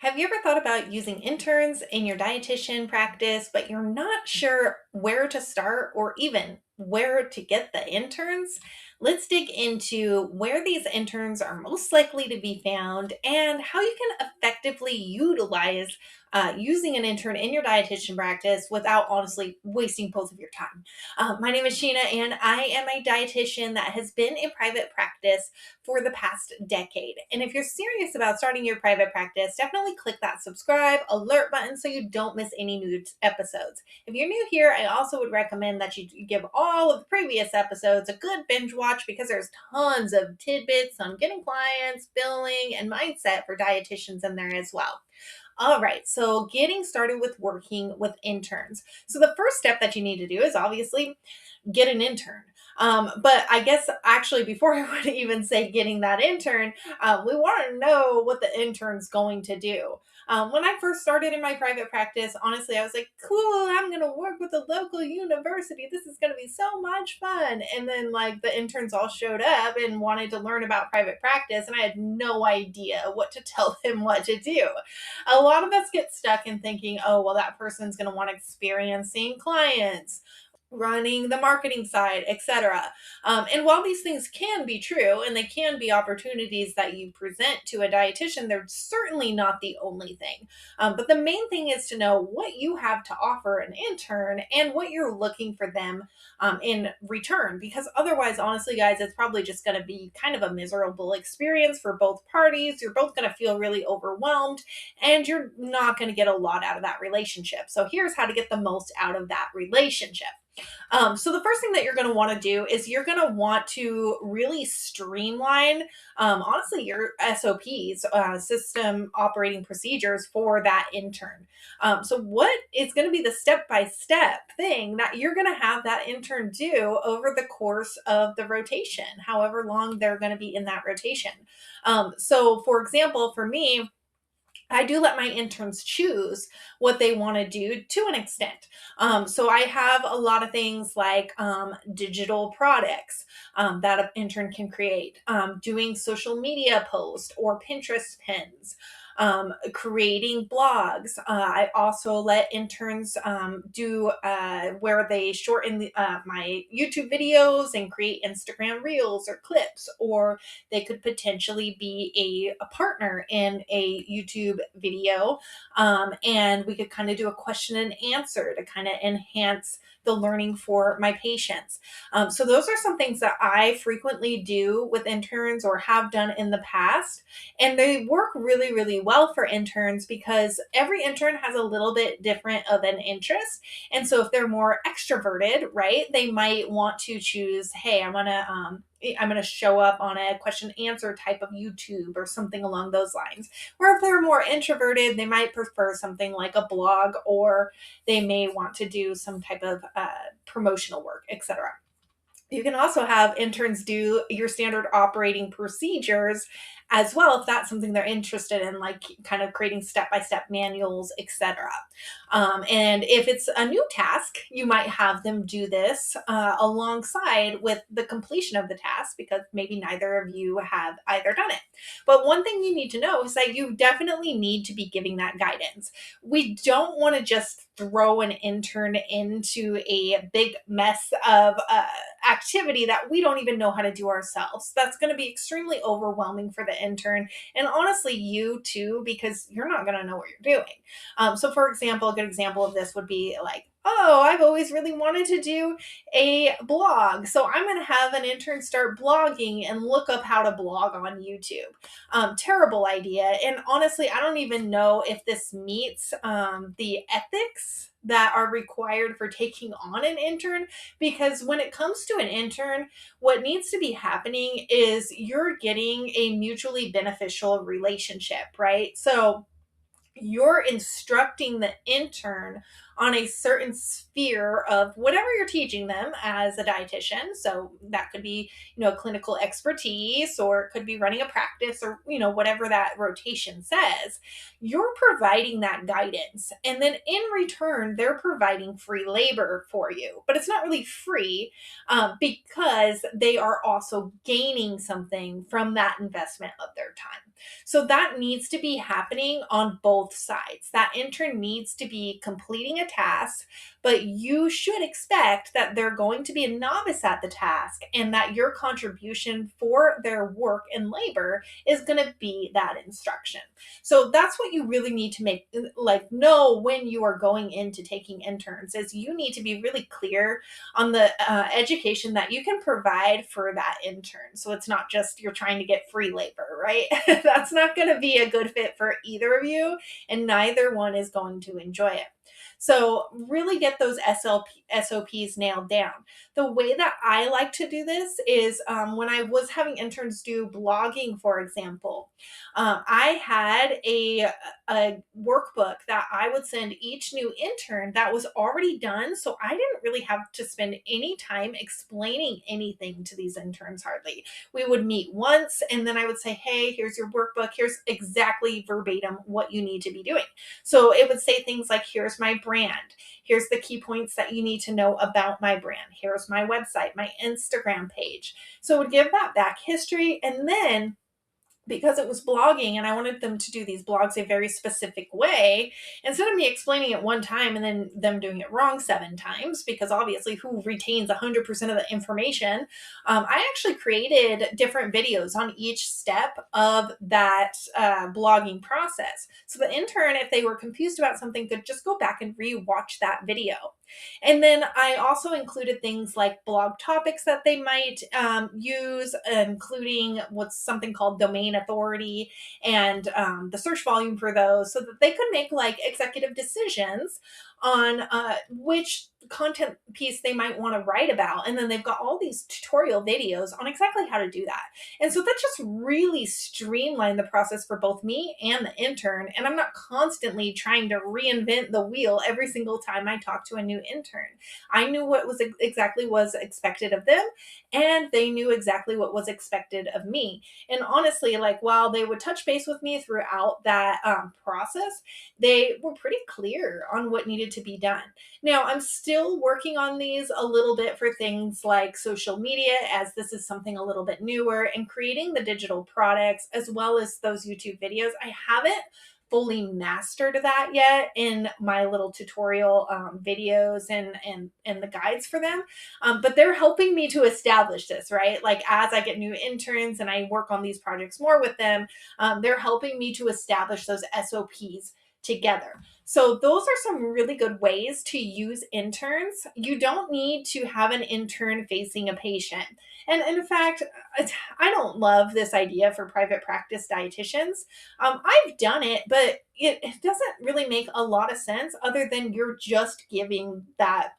Have you ever thought about using interns in your dietitian practice, but you're not sure where to start or even where to get the interns? Let's dig into where these interns are most likely to be found and how you can effectively utilize using an intern in your dietitian practice without honestly wasting both of your time. My name is Sheena, and I am a dietitian that has been in private practice for the past decade. And if you're serious about starting your private practice, definitely click that subscribe, alert button so you don't miss any new episodes. If you're new here, I also would recommend that you give all of the previous episodes a good binge watch because there's tons of tidbits on getting clients, billing, and mindset for dietitians in there as well. All right, so getting started with working with interns. So, the first step that you need to do is obviously get an intern. But I guess actually, before I would even say getting that intern, we want to know what the intern's going to do. When I first started in my private practice, honestly, I was like, cool, I'm going to work with a local university. This is going to be so much fun. And then, like, the interns all showed up and wanted to learn about private practice, and I had no idea what to tell them what to do. A lot of us get stuck in thinking, oh, well, that person's going to want experience seeing clients, running the marketing side, etc. And while these things can be true and they can be opportunities that you present to a dietitian, they're certainly not the only thing. But the main thing is to know what you have to offer an intern and what you're looking for them in return. Because otherwise, honestly, guys, it's probably just going to be kind of a miserable experience for both parties. You're both going to feel really overwhelmed and you're not going to get a lot out of that relationship. So here's how to get the most out of that relationship. So the first thing that you're going to want to do is you're going to want to really streamline, honestly, your SOPs, system operating procedures for that intern. So what is going to be the step-by-step thing that you're going to have that intern do over the course of the rotation, however long they're going to be in that rotation? So for example, for me, I do let my interns choose what they want to do to an extent. So I have a lot of things like digital products that an intern can create, doing social media posts or Pinterest pins, creating blogs. I also let interns do where they shorten my YouTube videos and create Instagram reels or clips, or they could potentially be a partner in a YouTube video. And we could kind of do a question and answer to kind of enhance the learning for my patients. So, those are some things that I frequently do with interns or have done in the past. And they work really, really well for interns because every intern has a little bit different of an interest. And so, if they're more extroverted, right, they might want to choose, hey, I'm going to show up on a question answer type of YouTube or something along those lines. Or if they're more introverted, they might prefer something like a blog, or they may want to do some type of promotional work, etc. You can also have interns do your standard operating procedures as well if that's something they're interested in, like kind of creating step-by-step manuals, etc. And if it's a new task, you might have them do this alongside with the completion of the task because maybe neither of you have either done it. But one thing you need to know is that you definitely need to be giving that guidance. We don't want to just throw an intern into a big mess of activity that we don't even know how to do ourselves. That's going to be extremely overwhelming for the intern and honestly you too, because you're not going to know what you're doing. So for example, a good example of this would be like, oh, I've always really wanted to do a blog. So I'm going to have an intern start blogging and look up how to blog on YouTube. Terrible idea. And honestly, I don't even know if this meets the ethics that are required for taking on an intern, because when it comes to an intern, what needs to be happening is you're getting a mutually beneficial relationship, right? So you're instructing the intern on a certain sphere of whatever you're teaching them as a dietitian. So that could be, clinical expertise, or it could be running a practice, or, whatever that rotation says. You're providing that guidance. And then in return, they're providing free labor for you. But it's not really free because they are also gaining something from that investment of their time. So that needs to be happening on both sides. That intern needs to be completing a task, but you should expect that they're going to be a novice at the task and that your contribution for their work and labor is going to be that instruction. So that's what you really need to make like know when you are going into taking interns is you need to be really clear on the education that you can provide for that intern. So it's not just you're trying to get free labor, right? That's not going to be a good fit for either of you, and neither one is going to enjoy it. So really get those SOPs nailed down. The way that I like to do this is when I was having interns do blogging, for example, I had a workbook that I would send each new intern that was already done. So I didn't really have to spend any time explaining anything to these interns hardly. We would meet once and then I would say, hey, here's your workbook. Here's exactly verbatim what you need to be doing. So it would say things like, here's my brand. Here's the key points that you need to know about my brand. Here's my website, my Instagram page. So it would give that back history. And then because it was blogging and I wanted them to do these blogs a very specific way, instead of me explaining it one time and then them doing it wrong 7 times, because obviously who retains 100% of the information, I actually created different videos on each step of that blogging process. So the intern, if they were confused about something, could just go back and re-watch that video. And then I also included things like blog topics that they might use, including what's something called domain authority and the search volume for those so that they could make like executive decisions on which content piece they might want to write about. And then they've got all these tutorial videos on exactly how to do that. And so that just really streamlined the process for both me and the intern. And I'm not constantly trying to reinvent the wheel every single time I talk to a new intern. I knew what was exactly was expected of them, and they knew exactly what was expected of me. And honestly, like while they would touch base with me throughout that process, they were pretty clear on what needed to be done. Now, I'm still working on these a little bit for things like social media, as this is something a little bit newer, and creating the digital products as well as those YouTube videos. I haven't fully mastered that yet in my little tutorial videos and the guides for them, but they're helping me to establish this, right? Like as I get new interns and I work on these projects more with them, they're helping me to establish those SOPs together. So those are some really good ways to use interns. You don't need to have an intern facing a patient. And in fact, I don't love this idea for private practice dietitians. I've done it, but it doesn't really make a lot of sense other than you're just giving that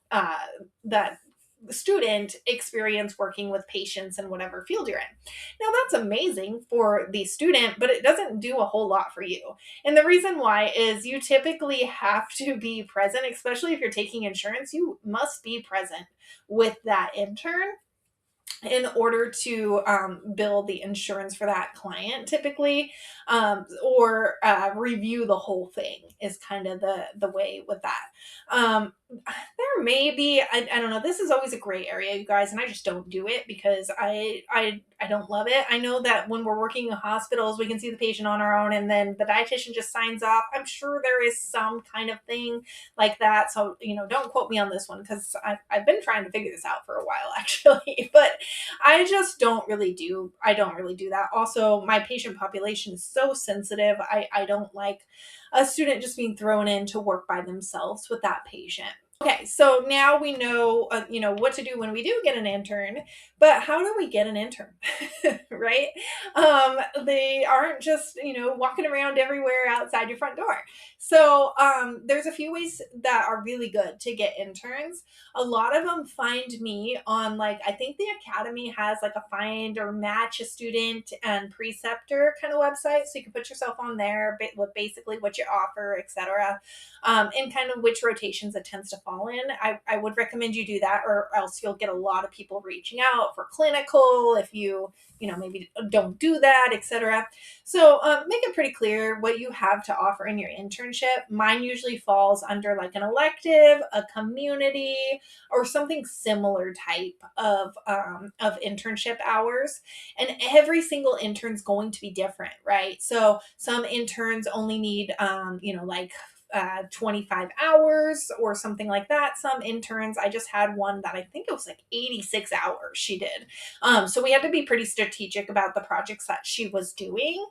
student experience working with patients in whatever field you're in. Now that's amazing for the student, but it doesn't do a whole lot for you. And the reason why is you typically have to be present, especially if you're taking insurance, you must be present with that intern in order to bill the insurance for that client typically, or review the whole thing is kind of the way with that. There may be, I don't know, this is always a gray area, you guys, and I just don't do it because I don't love it. I know that when we're working in hospitals, we can see the patient on our own and then the dietitian just signs off. I'm sure there is some kind of thing like that. So, don't quote me on this one because I've been trying to figure this out for a while actually, but I don't really do that. Also, my patient population is so sensitive. I don't like a student just being thrown in to work by themselves with that patient. Okay, so now we know, what to do when we do get an intern, but how do we get an intern, right? They aren't just, walking around everywhere outside your front door. So there's a few ways that are really good to get interns. A lot of them find me on I think the Academy has like a find or match a student and preceptor kind of website. So you can put yourself on there with basically what you offer, etc. And kind of which rotations it tends to fall call in, I would recommend you do that, or else you'll get a lot of people reaching out for clinical if maybe don't do that, etc. So make it pretty clear what you have to offer in your internship. Mine usually falls under like an elective, a community, or something similar type of internship hours. And every single intern's going to be different, right? So some interns only need, 25 hours or something like that. Some interns, I just had one that I think it was like 86 hours she did. So we had to be pretty strategic about the projects that she was doing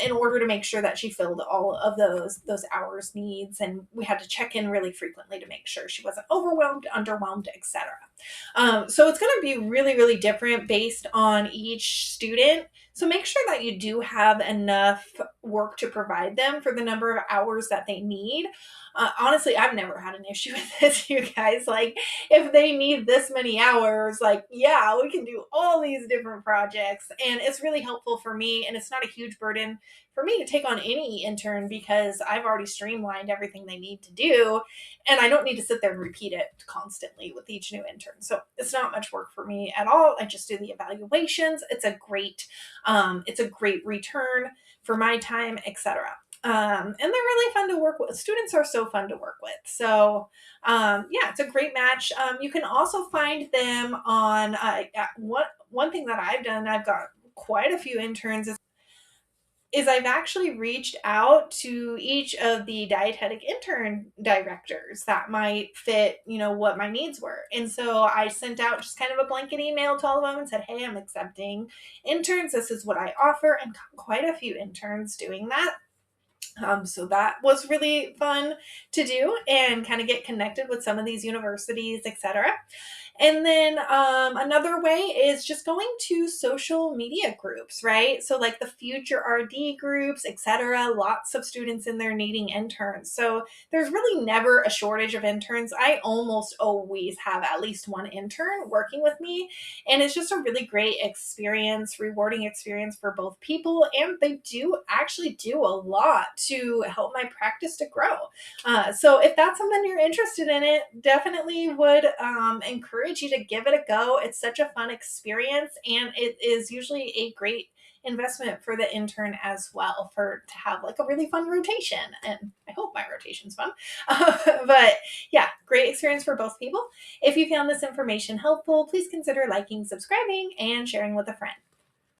in order to make sure that she filled all of those hours needs. And we had to check in really frequently to make sure she wasn't overwhelmed, underwhelmed, etc. So it's going to be really, really different based on each student. So make sure that you do have enough work to provide them for the number of hours that they need. Honestly, I've never had an issue with this, you guys. Like, if they need this many hours, like, yeah, we can do all these different projects. And it's really helpful for me. And it's not a huge burden for me to take on any intern because I've already streamlined everything they need to do. And I don't need to sit there and repeat it constantly with each new intern. So it's not much work for me at all. I just do the evaluations. It's a great return for my time, etc. And they're really fun to work with. Students are so fun to work with. So yeah, it's a great match. You can also find them on one thing that I've done. I've got quite a few interns is I've actually reached out to each of the dietetic intern directors that might fit, what my needs were. And so I sent out just kind of a blanket email to all of them and said, hey, I'm accepting interns. This is what I offer, and got quite a few interns doing that. So that was really fun to do and kind of get connected with some of these universities, etc. And then another way is just going to social media groups, right? So like the future RD groups, etc. Lots of students in there needing interns. So there's really never a shortage of interns. I almost always have at least one intern working with me. And it's just a really great experience, rewarding experience for both people. And they do actually do a lot to help my practice to grow. So if that's something you're interested in, it definitely would encourage you to give it a go. It's such a fun experience, and it is usually a great investment for the intern as well, to have like a really fun rotation. And I hope my rotation's fun. But yeah, great experience for both people. If you found this information helpful, please consider liking, subscribing, and sharing with a friend.